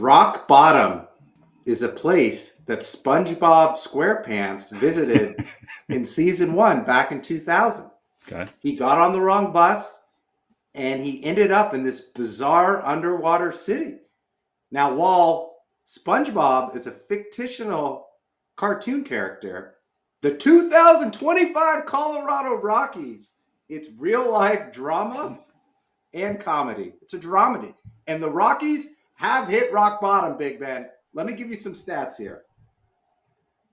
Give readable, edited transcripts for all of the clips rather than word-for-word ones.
Rock Bottom is a place that SpongeBob SquarePants visited in season 1 back in 2000. Okay. He got on the wrong bus and he ended up in this bizarre underwater city. Now, while SpongeBob is a fictional cartoon character, the 2025 Colorado Rockies, it's real life drama and comedy. It's a dramedy. And the Rockies have hit rock bottom, Big Ben. Let me give you some stats here.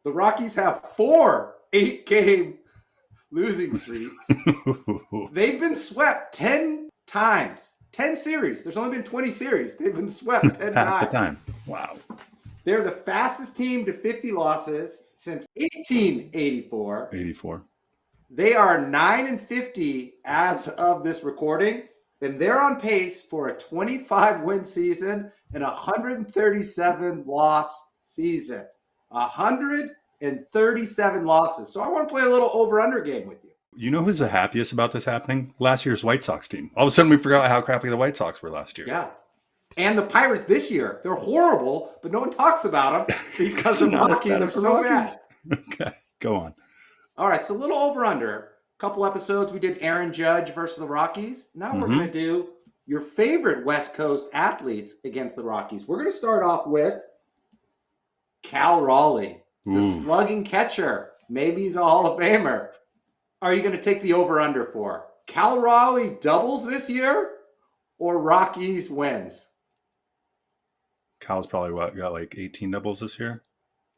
The Rockies have 4 8-game losing streaks. They've been swept 10 times. 10 series. There's only been 20 series. They've been swept 10 Half times. the time. Wow. They're the fastest team to 50 losses since 1884. 84. They are 9-50 as of this recording, and they're on pace for a 25-win season and a 137-loss season. 137 losses. So I want to play a little over-under game with you. You know who's the happiest about this happening? Last year's White Sox team. All of a sudden, we forgot how crappy the White Sox were last year. Yeah. And the Pirates this year. They're horrible, but no one talks about them because the Rockies are so bad. Okay, go on. All right, so a little over-under. A couple episodes, we did Aaron Judge versus the Rockies. Now we're going to do your favorite West Coast athletes against the Rockies. We're going to start off with Cal Raleigh, the slugging catcher. Maybe he's a Hall of Famer. Are you going to take the over-under for Cal Raleigh doubles this year or Rockies wins? Cal's probably got like 18 doubles this year.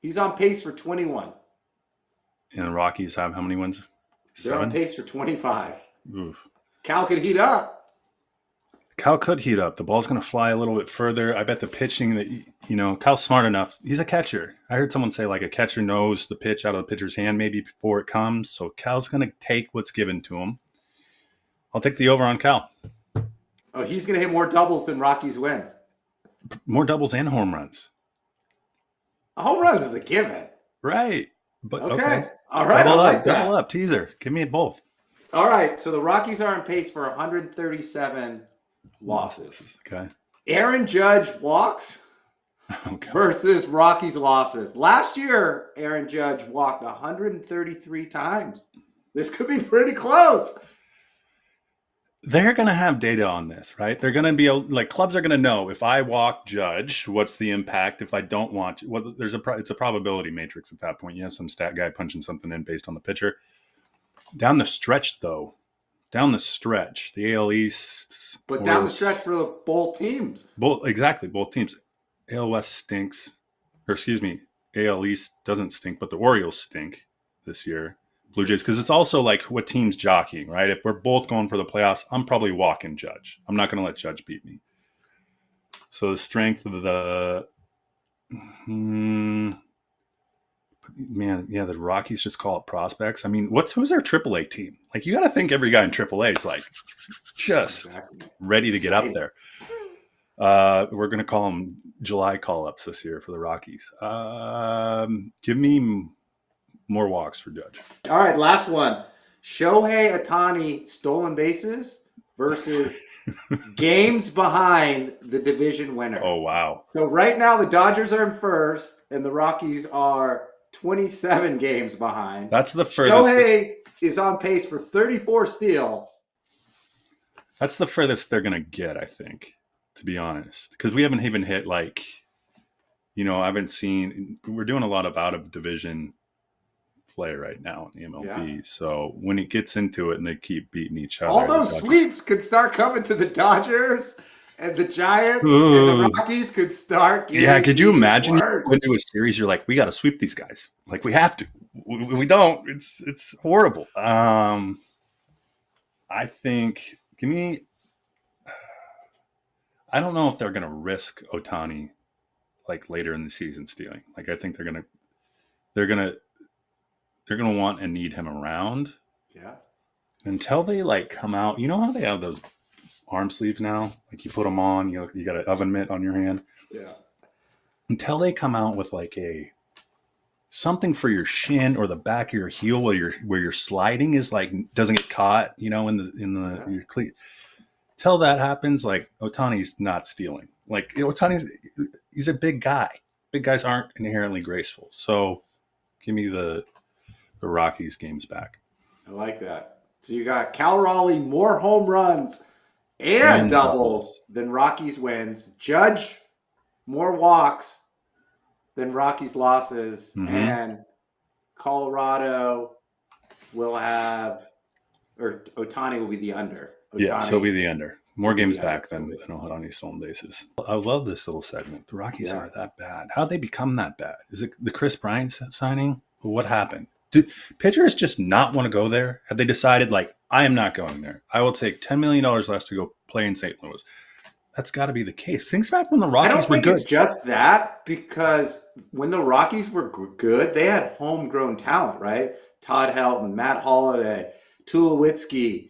He's on pace for 21. And the Rockies have how many wins? 7? They're on pace for 25. Oof. Cal could heat up. Cal could heat up. The ball's going to fly a little bit further. I bet the pitching that, Cal's smart enough. He's a catcher. I heard someone say like a catcher knows the pitch out of the pitcher's hand maybe before it comes. So Cal's going to take what's given to him. I'll take the over on Cal. Oh, he's going to hit more doubles than Rockies wins. More doubles and home runs. Home runs is a given. Right. But okay. All right. Double up. Teaser. Give me both. All right. So the Rockies are on pace for 137 losses. Okay. Aaron Judge walks versus Rockies losses. Last year, Aaron Judge walked 133 times. This could be pretty close. They're going to have data on this, right? They're going to be like clubs are going to know if I walk Judge, what's the impact? If I don't want, it's a probability matrix at that point. You have some stat guy punching something in based on the pitcher. Down the stretch, though, the AL East, but down the stretch for both teams. Both teams. AL West stinks, AL East doesn't stink, but the Orioles stink this year. Blue Jays, because it's also like what team's jockeying, right? If we're both going for the playoffs, I'm probably walking Judge. I'm not going to let Judge beat me. So the strength of the the Rockies just call it prospects. I mean, who's their AAA team? Like, you got to think every guy in AAA is like just ready to get up there. We're going to call them July call-ups this year for the Rockies. Give me more walks for Judge. All right, last one. Shohei Ohtani stolen bases versus games behind the division winner. Oh, wow. So right now the Dodgers are in first and the Rockies are 27 games behind. That's the furthest. Shohei is on pace for 34 steals. That's the furthest they're going to get, I think, to be honest. Because we haven't even hit we're doing a lot of out-of-division play right now in the MLB. Yeah. So when it gets into it and they keep beating each other, all those sweeps could start coming to the Dodgers and the Giants. And the Rockies could start getting could you imagine into a series you're like, we got to sweep these guys, like we have to. We don't, it's horrible. I think I don't know if they're gonna risk Ohtani like later in the season stealing. Like, I think they're gonna want and need him around. Yeah. Until they like come out. You know how they have those arm sleeves now? Like, you put them on, you got an oven mitt on your hand. Yeah. Until they come out with like something for your shin or the back of your heel where you're sliding is like doesn't get caught, in the your cleat. Till that happens, like Ohtani's not stealing. Like he's a big guy. Big guys aren't inherently graceful. So give me the Rockies games back. I like that. So you got Cal Raleigh more home runs and doubles than Rockies wins. Judge more walks than Rockies losses, and Colorado will have, or Ohtani will be the under. Yeah, so he'll be the under. More games back than Ohtani stolen bases. I love this little segment. The Rockies aren't that bad. How'd they become that bad? Is it the Chris Bryant signing? What happened? Do pitchers just not want to go there? Have they decided, like, I am not going there? I will take $10 million less to go play in St. Louis. That's got to be the case. Things back when the Rockies were good. It's just that, because when the Rockies were good, they had homegrown talent, right? Todd Helton, Matt Holliday, Tulowitzki.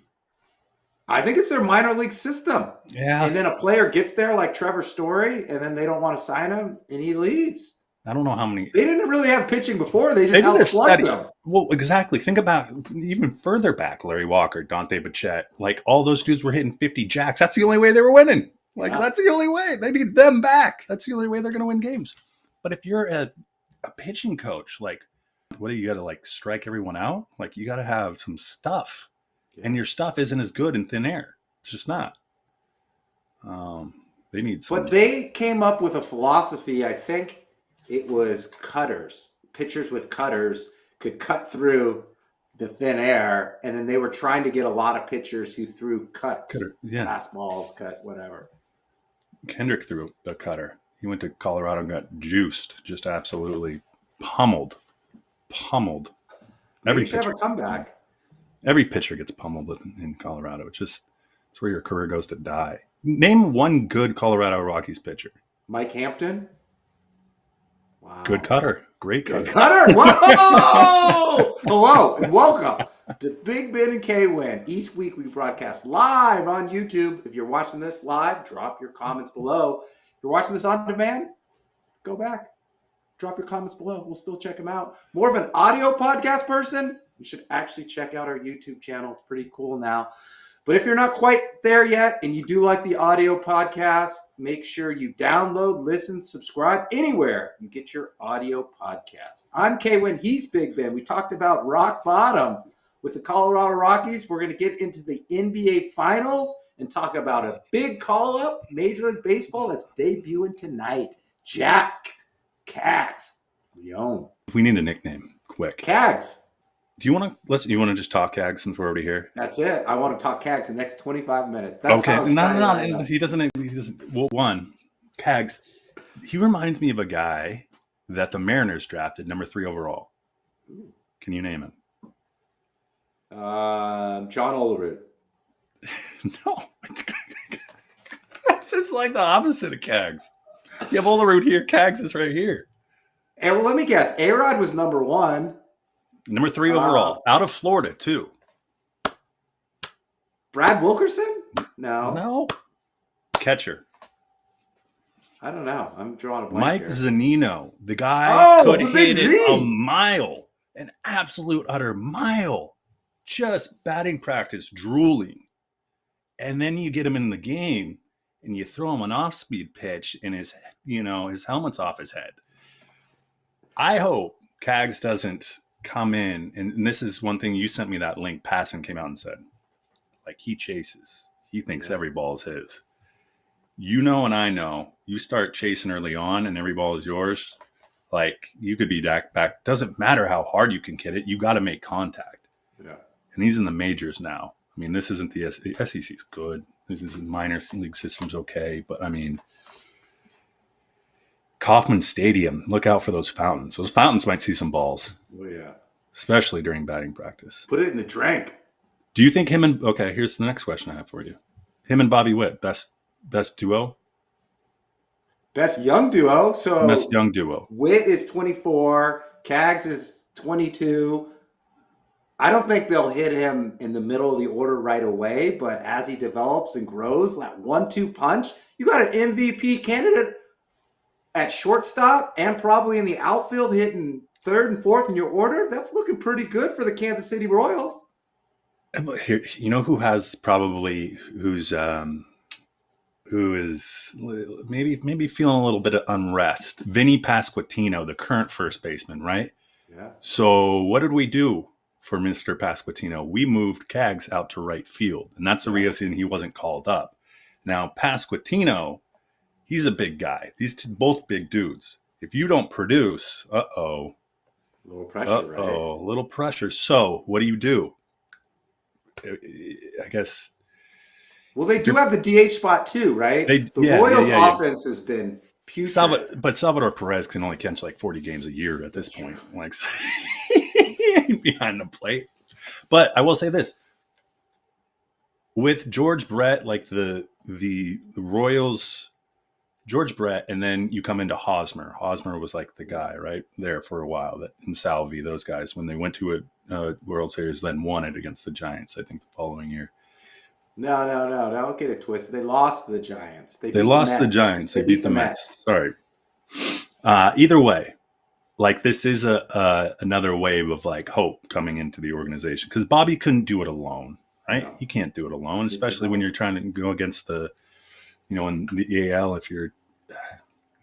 I think it's their minor league system. Yeah. And then a player gets there like Trevor Story, and then they don't want to sign him, and he leaves. I don't know how many. They didn't really have pitching before. They just outslugged them. Well, exactly. Think about even further back, Larry Walker, Dante Bichette. Like, all those dudes were hitting 50 jacks. That's the only way they were winning. Like, that's the only way. They need them back. That's the only way they're going to win games. But if you're a pitching coach, like, what do you got to, like, strike everyone out? Like, you got to have some stuff. Yeah. And your stuff isn't as good in thin air. It's just not. They need some. But they came up with a philosophy, I think it was cutters. Pitchers with cutters could cut through the thin air, and then they were trying to get a lot of pitchers who threw cuts. Fastballs, cut, whatever. Kendrick threw a cutter. He went to Colorado and got juiced, just absolutely pummeled. Maybe you should have a comeback. Every pitcher gets pummeled in Colorado. It's where your career goes to die. Name one good Colorado Rockies pitcher. Mike Hampton. Wow. Good cutter. Great cutter. Good cutter. Whoa! Hello and welcome to Big Ben and K-Win. Each week we broadcast live on YouTube. If you're watching this live, drop your comments below. If you're watching this on demand, go back. Drop your comments below. We'll still check them out. More of an audio podcast person, you should actually check out our YouTube channel. It's pretty cool now. But if you're not quite there yet and you do like the audio podcast, make sure you download, listen, subscribe anywhere you get your audio podcast. I'm K-Win. He's Big Ben. We talked about Rock Bottom with the Colorado Rockies. We're going to get into the NBA Finals and talk about a big call-up, Major League Baseball, that's debuting tonight. Jac Caglianone. We need a nickname, quick. Cags. Do you want to just talk Cags since we're already here? That's it. I want to talk Cags the next 25 minutes. That's okay. No. He doesn't. Well, one, Cags. He reminds me of a guy that the Mariners drafted number 3 overall. Ooh. Can you name him? John Olerud. No, it's just like the opposite of Cags. You have Olerud here. Cags is right here. Hey, well, let me guess. A-Rod was number 1. Number 3 overall, out of Florida too. Brad Wilkerson? No. Catcher. I don't know. I'm drawing a blank. Mike here. Zunino, the guy could hit it a mile, an absolute utter mile, just batting practice, drooling, and then you get him in the game and you throw him an off-speed pitch, and his helmet's off his head. I hope Cags doesn't come in, and this is one thing you sent me that link. Passan came out and said, like, he chases. He thinks every ball is his. And I know, you start chasing early on and every ball is yours. Like, you could be back. Doesn't matter how hard you can hit it. You got to make contact. Yeah. And he's in the majors now. I mean, this isn't the SEC's good. This is minor league system's okay. But I mean, Kauffman Stadium, look out for those fountains. Those fountains might see some balls. Oh, yeah. Especially during batting practice. Put it in the drink. Do you think here's the next question I have for you. Him and Bobby Witt, best duo? Best young duo. Best young duo. Witt is 24. Cags is 22. I don't think they'll hit him in the middle of the order right away, but as he develops and grows, that 1-2 punch, you got an MVP candidate at shortstop and probably in the outfield hitting 3rd and 4th in your order. That's looking pretty good for the Kansas City Royals. Here, you know who has probably who is maybe feeling a little bit of unrest? Vinny Pasquantino, the current first baseman, right? Yeah. So what did we do for Mr. Pasquantino? We moved Cags out to right field, and that's the Yeah. reason he wasn't called up. Now Pasquantino, he's a big guy. These both big dudes. If you don't produce, A little pressure, right? a little pressure. So what do? I guess Well, they if do you're have the DH spot too, right? they The Royals' yeah. offense has been putrid. But Salvador Perez can only catch like 40 games a year at this That's true. point. Like he ain't behind the plate. But I will say this: with George Brett, like the Royals, George Brett, and then you come into Hosmer. Hosmer was like the guy right there for a while. That and Salvi, those guys, when they went to a World Series, then won it against the Giants. I think the following year. No. Don't get it twisted. They lost to the Giants. They They beat the lost the Mets. Giants. They They beat beat the the Mets. Mets. Sorry. Either way, like this is a another wave of like hope coming into the organization because Bobby couldn't do it alone, right? No, You can't do it alone, needs some especially when help. you're trying to go against the, in the AL. If you're,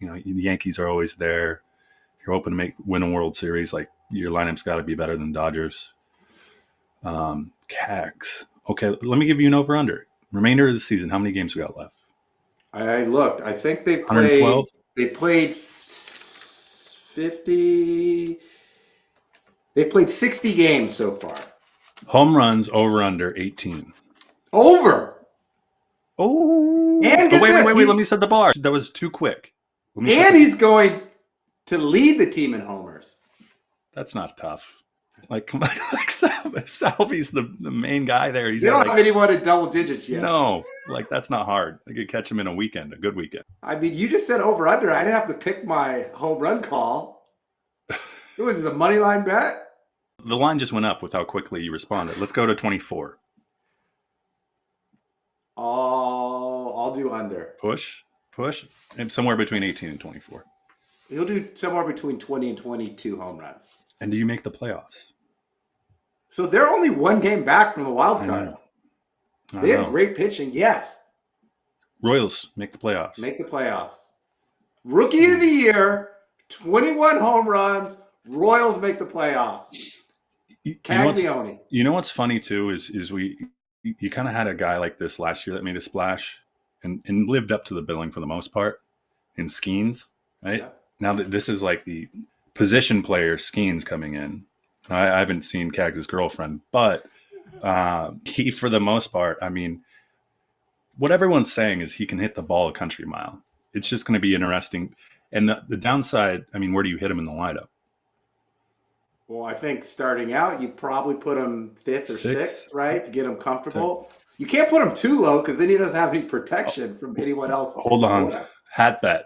the Yankees are always there. If you're hoping to win a World Series, like your lineup's got to be better than Dodgers. Cags. Okay, let me give you an over under. Remainder of the season, how many games we got left? I looked. I think 112. They played 50. They played 60 games so far. Home runs over under 18. Over. Oh, And but get this. wait. Let me set the bar. That was too quick. And he's going to lead the team in homers. That's not tough. Like, come on, like Salvi's the main guy there. He's They don't like, have anyone in double digits yet. no, like that's not hard. They could catch him in a weekend, a good weekend. I mean, you just said over under. I didn't have to pick my home run call. It was a money line bet. The line just went up with how quickly you responded. Let's go to 24. I'll do under. Push, and somewhere between 18 and 24. He'll do somewhere between 20 and 22 home runs. And do you make the playoffs? So they're only one game back from the wild card. They have great pitching. Yes. Royals make the playoffs. Make the playoffs. Rookie of the year, 21 home runs. Royals make the playoffs. Caglianone. You know what's funny too is you kind of had a guy like this last year that made a splash and lived up to the billing for the most part in Skeens, right? Yeah. Now that this is like the position player Skeens coming in. I haven't seen Cags' girlfriend, but he, for the most part, I mean, what everyone's saying is he can hit the ball a country mile. It's just going to be interesting. And the downside, I mean, where do you hit him in the lineup? Well, I think starting out, you probably put him fifth or sixth, right, to get him comfortable. You can't put him too low because then he doesn't have any protection from anyone else. Hold on. Hat bet.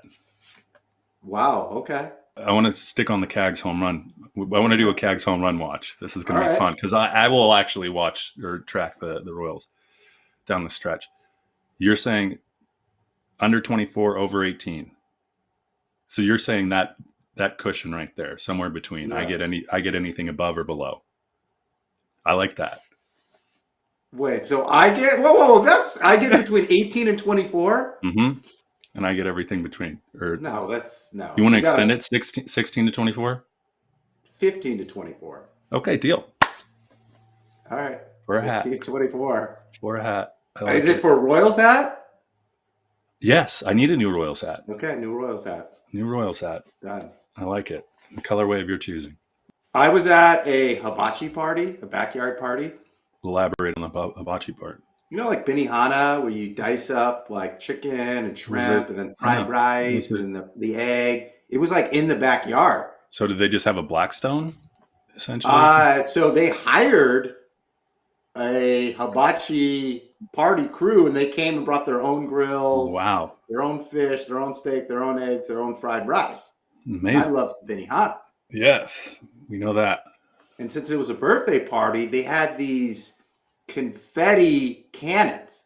Wow. Okay. I want to stick on the Cags home run. I want to do a Cags home run watch. This is going to be fun because I will actually watch or track the Royals down the stretch. You're saying under 24, over 18. So you're saying that cushion right there, somewhere between. Yeah. I get anything above or below. I like that. Wait, so I get I get between 18 and 24? Mm-hmm. And I get everything between. No, that's no. You want to extend it 16 to 24? 15 to 24. Okay, deal. All right. For a hat. 24. For a hat. Is it for a Royals hat? Yes, I need a new Royals hat. Okay, new Royals hat. New Royals hat. Done. I like it. The colorway of your choosing. I was at a hibachi party, a backyard party. Elaborate on the hibachi part. You know, like Benihana, where you dice up like chicken and shrimp and then fried rice and then the egg. It was like in the backyard. So did they just have a Blackstone, essentially? So they hired a hibachi party crew, and they came and brought their own grills. Wow. Their own fish, their own steak, their own eggs, their own fried rice. Amazing. I love Benihana. Yes, we know that. And since it was a birthday party, they had these confetti cannons,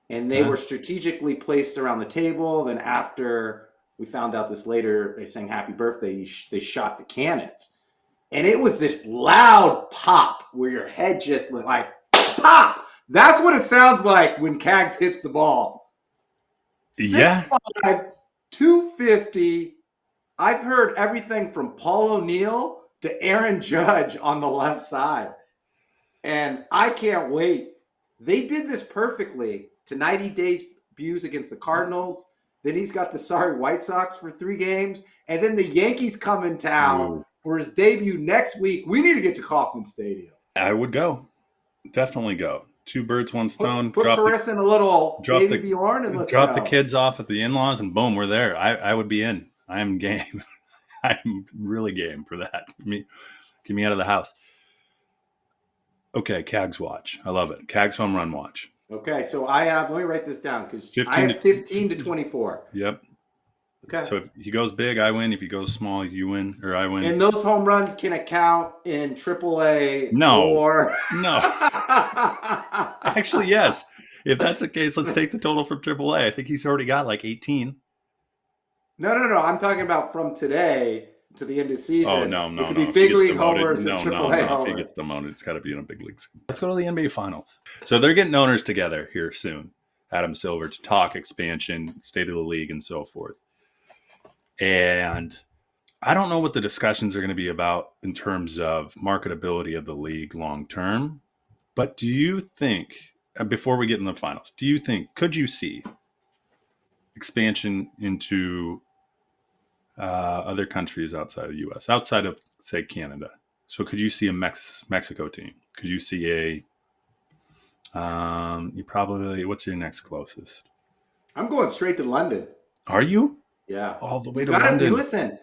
and they were strategically placed around the table. Then after we found out this later, they sang happy birthday, they shot the cannons, and it was this loud pop where your head just went like pop. That's what it sounds like when Cags hits the ball. 6'5", 250. I've heard everything from Paul O'Neill to Aaron Judge on the left side. And I can't wait. They did this perfectly. Tonight he debuts against the Cardinals. Then he's got the sorry White Sox for 3 games. And then the Yankees come in town for his debut next week. We need to get to Kauffman Stadium. I would go. Definitely go. 2 birds, 1 stone. Put Carissa in a little baby Bjorn and let's drop go. the kids off at the in-laws and boom, we're there. I would be in. I am game. I'm really game for that. Get me out of the house. Okay, Cags watch. I love it. Cags home run watch. Okay, so let me write this down because I have 15 to 24. Yep. Okay. So if he goes big, I win. If he goes small, you win or I win. And those home runs can account in AAA No. No. Actually, yes. If that's the case, let's take the total from AAA. I think he's already got like 18. No. I'm talking about from today to the end of the season. Oh, no. It could be big league homers and AAA homers. If he gets demoted, it's got to be in a big league. Let's go to the NBA Finals. So they're getting owners together here soon, Adam Silver, to talk expansion, state of the league, and so forth. And I don't know what the discussions are going to be about in terms of marketability of the league long term. But do you think, before we get in the finals, could you see expansion into other countries outside of the U.S., outside of, say, Canada? So could you see a Mexico team? Could you see what's your next closest? I'm going straight to London. Are you? Yeah. All the way to London. Listen,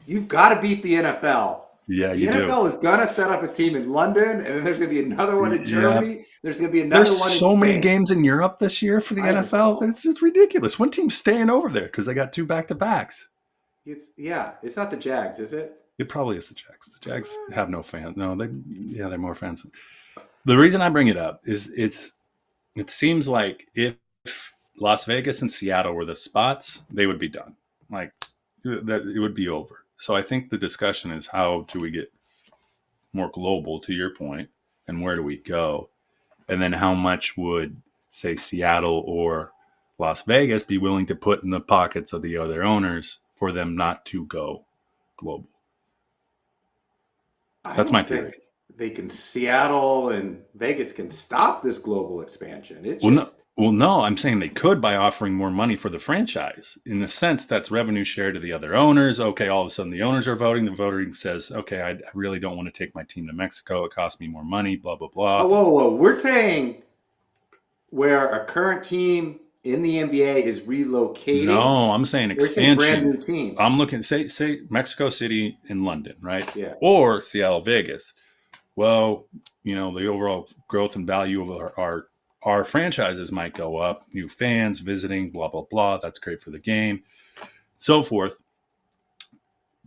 you've got to beat the NFL. Yeah, you do. The NFL is going to set up a team in London, and then there's going to be another one in Germany. Yeah. There's going to be another one in Spain. There's so many games in Europe this year for the NFL. It's just ridiculous. One team's staying over there because they got 2 back-to-backs. It's not the Jags, is it? It probably is the Jags. The Jags have no fans. No, they're more fans. The reason I bring it up is it seems like if Las Vegas and Seattle were the spots, they would be done. Like that, it would be over. So I think the discussion is how do we get more global, to your point, and where do we go? And then how much would, say, Seattle or Las Vegas be willing to put in the pockets of the other owners for them not to go global? That's my theory. Seattle and Vegas can stop this global expansion. Well, no, I'm saying they could by offering more money for the franchise. In the sense that's revenue share to the other owners. Okay, all of a sudden the owners are voting. The voting says, okay, I really don't want to take my team to Mexico. It costs me more money, blah, blah, blah. Oh, whoa. We're saying where a current team in the NBA is relocating. No, I'm saying expansion. We're saying brand new team. I'm looking, say Mexico City and London, right? Yeah. Or Seattle, Vegas. Well, the overall growth and value of our franchises might go up. New fans visiting, blah, blah, blah. That's great for the game, so forth.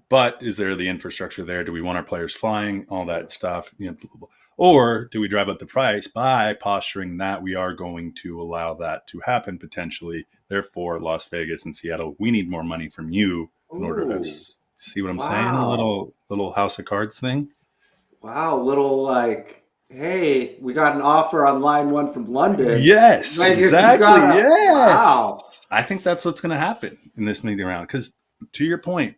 But is there the infrastructure there? Do we want our players flying? All that stuff. Blah, blah, blah. Or do we drive up the price by posturing that we are going to allow that to happen potentially? Therefore, Las Vegas and Seattle, we need more money from you in order to see what I'm saying? A little House of Cards thing. Wow, hey, we got an offer on line 1 from London. Yes, exactly. Yes. Wow. I think that's what's going to happen in this meeting round. Because to your point,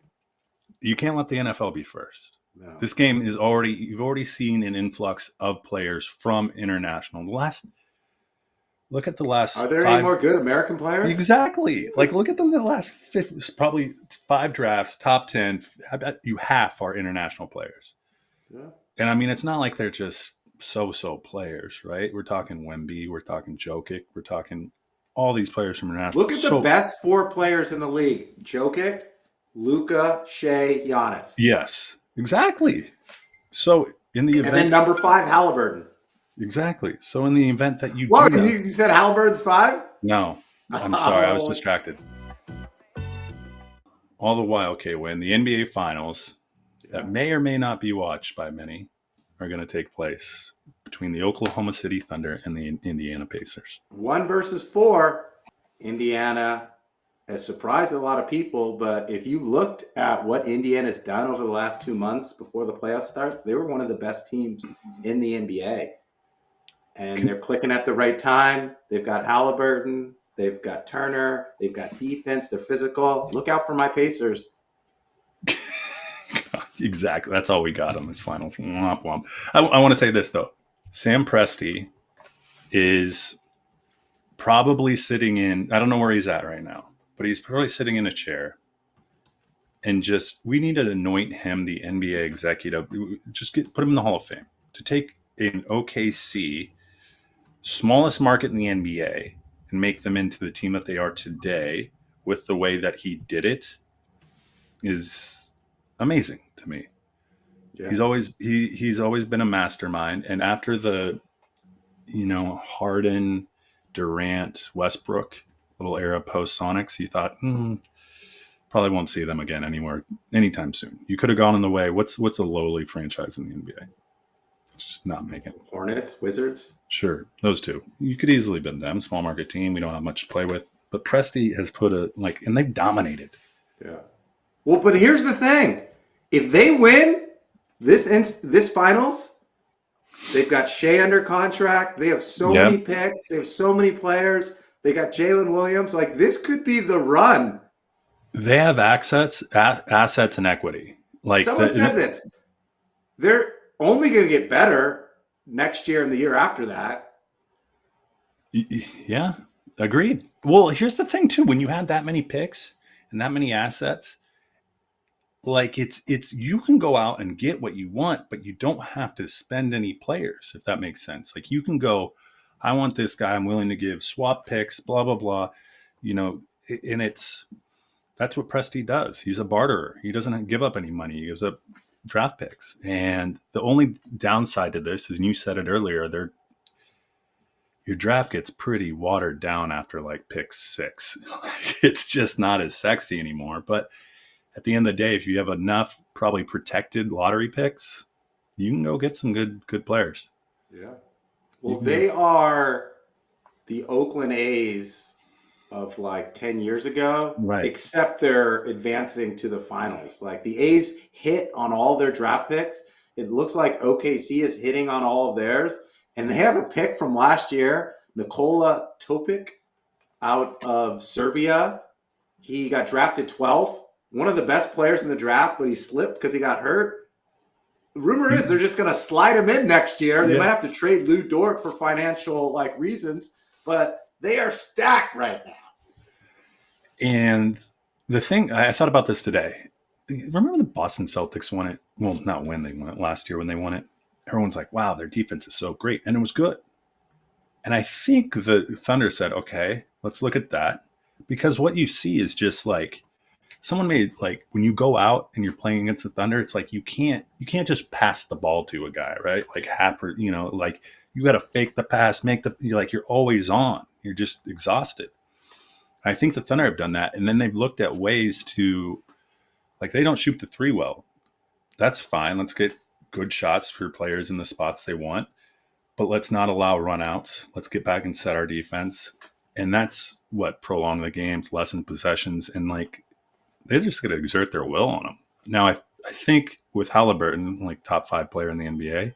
you can't let the NFL be first. No. This game is you've already seen an influx of players from international. Look at the last. Are there any more good American players? Exactly. Look at the last probably 5 drafts, top 10. I bet you half are international players. Yeah. And I mean, it's not like they're just so players, right? We're talking Wemby, we're talking Jokic, we're talking all these players from international. Look at the best 4 players in the league: Jokic, Luka, Shea, Giannis. Yes, exactly. So in the event, and then number 5, Halliburton. Exactly. So in the event that you you said Halliburton's 5? No, I'm sorry, I was distracted. All the while, okay, when the NBA Finals that may or may not be watched by many are going to take place between the Oklahoma City Thunder and the Indiana Pacers. 1 versus 4. Indiana has surprised a lot of people, but if you looked at what Indiana's done over the last 2 months before the playoffs start, they were one of the best teams in the NBA. and they're clicking at the right time. They've got Halliburton. They've got Turner. They've got defense. They're physical. Look out for my Pacers. Exactly. That's all we got on this finals. Womp womp. I want to say this, though. Sam Presti is probably sitting in, I don't know where he's at right now, but he's probably sitting in a chair. And we need to anoint him the NBA executive. Just put him in the Hall of Fame. To take an OKC, smallest market in the NBA, and make them into the team that they are today with the way that he did it is amazing to me. Yeah. He's always been a mastermind. And after the, Harden, Durant, Westbrook little era post Sonics, you thought, probably won't see them again anywhere anytime soon. You could have gone in the way. What's a lowly franchise in the NBA? It's just not making it. Hornets, Wizards. Sure, those two. You could easily been them. Small market team. We don't have much to play with. But Presti has put and they've dominated. Yeah. Well, but here's the thing: if they win this finals, they've got Shea under contract. They have so many picks. They have so many players. They got Jalen Williams. This could be the run. They have assets and equity. Someone said this. They're only going to get better next year and the year after that. Yeah, agreed. Well, here's the thing too: when you have that many picks and that many assets, it's you can go out and get what you want, but you don't have to spend any players, if that makes sense. You can go, I want this guy. I'm willing to give swap picks, blah blah blah. And that's what Presti does. He's a barterer. He doesn't give up any money. He gives up draft picks. And the only downside to this is, and you said it earlier, your draft gets pretty watered down after pick 6. It's just not as sexy anymore. But at the end of the day, if you have enough probably protected lottery picks, you can go get some good players. Yeah. Well, they are the Oakland A's of 10 years ago, right? Except they're advancing to the finals. The A's hit on all their draft picks. It looks like OKC is hitting on all of theirs. And they have a pick from last year, Nikola Topic out of Serbia. He got drafted 12th. One of the best players in the draft, but he slipped because he got hurt. The rumor is they're just going to slide him in next year. They might have to trade Lou Dort for financial reasons, but they are stacked right now. And the thing, I thought about this today. Remember the Boston Celtics won it? Well, not when they won it, last year when they won it. Everyone's like, wow, their defense is so great. And it was good. And I think the Thunder said, okay, let's look at that. Because what you see is just someone made when you go out and you're playing against the Thunder, it's you can't just pass the ball to a guy, right? Happer, you got to fake the pass, you're always on. You're just exhausted. I think the Thunder have done that, and then they've looked at ways to, they don't shoot the 3 well. That's fine. Let's get good shots for players in the spots they want, but let's not allow runouts. Let's get back and set our defense, and that's what prolong the games, lessen possessions, and they're just going to exert their will on them. Now, I think with Halliburton, top 5 player in the NBA,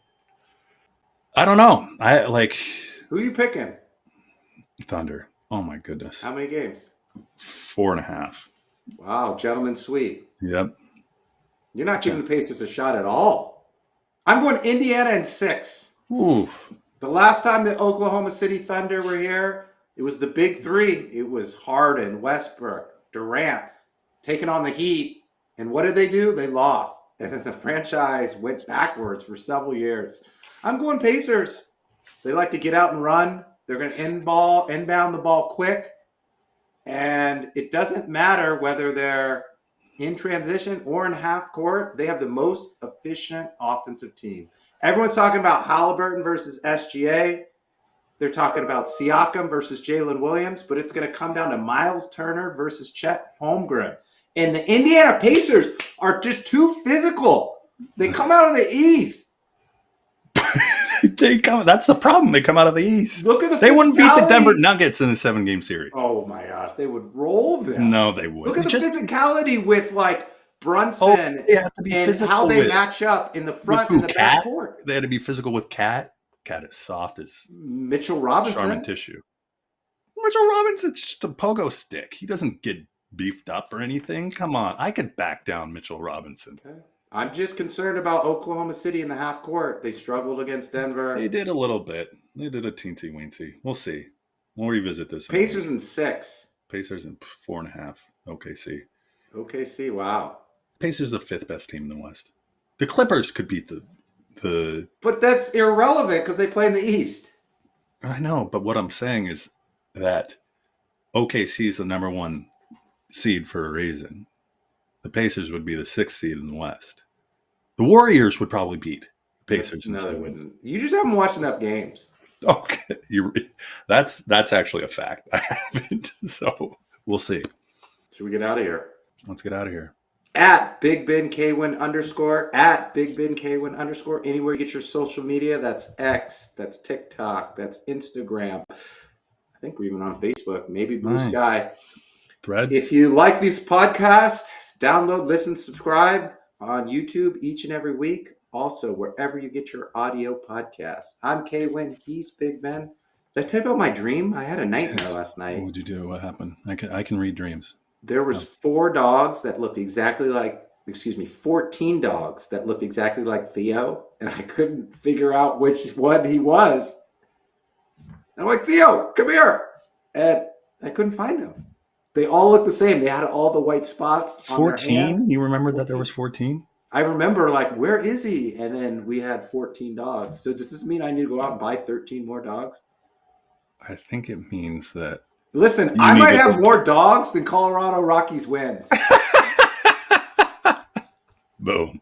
I don't know. Who are you picking? Thunder. Oh my goodness. How many games? 4.5. Wow, gentleman sweep. Yep. You're not giving the Pacers a shot at all. I'm going Indiana in 6. Ooh. The last time the Oklahoma City Thunder were here, it was the big 3. It was Harden, Westbrook, Durant taking on the Heat. And what did they do? They lost. And then the franchise went backwards for several years. I'm going Pacers. They like to get out and run. They're going to inbound the ball quick. And it doesn't matter whether they're in transition or in half court. They have the most efficient offensive team. Everyone's talking about Halliburton versus SGA. They're talking about Siakam versus Jalen Williams, but it's going to come down to Miles Turner versus Chet Holmgren. And the Indiana Pacers are just too physical. They come out of the East. That's the problem. They come out of the East. Look at the They wouldn't beat the Denver Nuggets in a 7-game series. Oh my gosh, they would roll them. No, they wouldn't. Look at the physicality with Brunson they have to be and how they match up in the front and the back court. They had to be physical with Cat. cat is soft as Mitchell charmin Robinson. tissue. Mitchell Robinson's just a pogo stick. He doesn't get beefed up or anything. Come on, I could back down Mitchell Robinson. Okay. I'm just concerned about Oklahoma City in the half court. They struggled against Denver. They did a little bit. They did a teensy weensy. We'll see. We'll revisit this. Pacers in 6. Pacers in 4.5. OKC. OKC, wow. Pacers the 5th best team in the West. The Clippers could beat the. But that's irrelevant because they play in the East. I know, but what I'm saying is that OKC is the number 1 seed for a reason. The Pacers would be the 6th seed in the West. The Warriors would probably beat the Pacers. No, they wouldn't. You just haven't watched enough games. Okay, that's actually a fact. I haven't, so we'll see. Should we get out of here? Let's get out of here. At Big Ben Kwin _ at Big Ben Kwin _ anywhere you get your social media. That's X, that's TikTok, that's Instagram. I think we're even on Facebook, maybe Blue Sky. Threads. If you like these podcasts, download, listen, subscribe on YouTube each and every week. Also, wherever you get your audio podcasts. I'm Kwin. He's Big Ben. Did I tell you about my dream? I had a nightmare last night. What would you do? What happened? I can read dreams. There was 4 dogs that looked exactly like, 14 dogs that looked exactly like Theo, and I couldn't figure out which one he was. And I'm like, Theo, come here. And I couldn't find him. They all looked the same. They had all the white spots on 14? their hands. You remember that there was 14? I remember, like, where is he? And then we had 14 dogs. So does this mean I need to go out and buy 13 more dogs? I think it means that. Listen, I might have more dogs than Colorado Rockies wins. Boom.